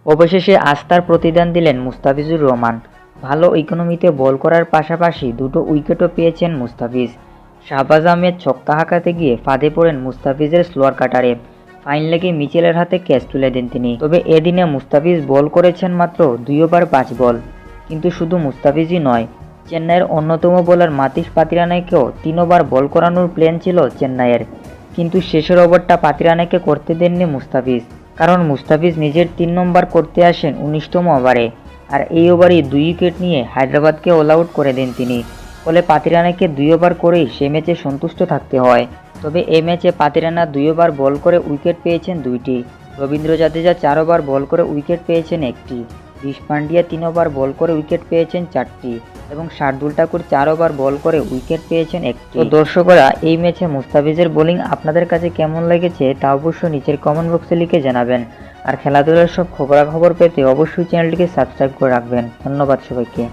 অবশেষে আস্থার প্রতিদান দিলেন মুস্তাফিজুর রহমান। ভালো ইকোনমিতে বল করার পাশাপাশি দুটো উইকেটও পেয়েছেন মুস্তাফিজ। শাহবাজ আহমেদ ছক্কা হাঁকাতে গিয়ে ফাঁদে পড়েন মুস্তাফিজের স্লোয়ার কাটারে। ফাইন লেগে মিচেলের হাতে ক্যাচ তুলে দেন তিনি। তবে এদিনে মুস্তাফিজ বল করেছেন মাত্র 2 ওভার 5 বল। কিন্তু শুধু মুস্তাফিজই নয়, চেন্নাইয়ের অন্যতম বোলার মাতিস পাতিরানাকেও 3 ওভার বল করানোর প্ল্যান ছিল চেন্নাইয়ের। কিন্তু শেষের ওভারটা পাতিরানাকে করতে দেননি মুস্তাফিজ, কারণ মুস্তাফিজ নিজের 3 নম্বর করতে আসেন 19তম ওভারে। আর এই ওভারেই 2 উইকেট নিয়ে হায়দ্রাবাদকে অল আউট করে দেন তিনি। ফলে পাতিরানাকে 2 ওভার করেই সে ম্যাচে সন্তুষ্ট থাকতে হয়। তবে এই ম্যাচে পাতিরানা 2 ওভার বল করে উইকেট পেয়েছেন 2টি। রবীন্দ্র জাদেজা 4 ওভার বল করে উইকেট পেয়েছেন 1টি। ঋষ পান্ডিয়া 3 ওভার বল করে উইকেট পেয়েছেন 4টি এবং শার্দুল ঠাকুর 4 ওভার বল করে উইকেট পেয়েছেন 1টি। তো দর্শকরা, এই ম্যাচে মুস্তাফিজের বোলিং আপনাদের কাছে কেমন লেগেছে তা অবশ্যই নিচের কমেন্ট বক্সে লিখে জানাবেন। আর খেলাধুলার সব খবরাখবর পেতে অবশ্যই চ্যানেলটিকে সাবস্ক্রাইব করে রাখবেন। ধন্যবাদ সবাইকে।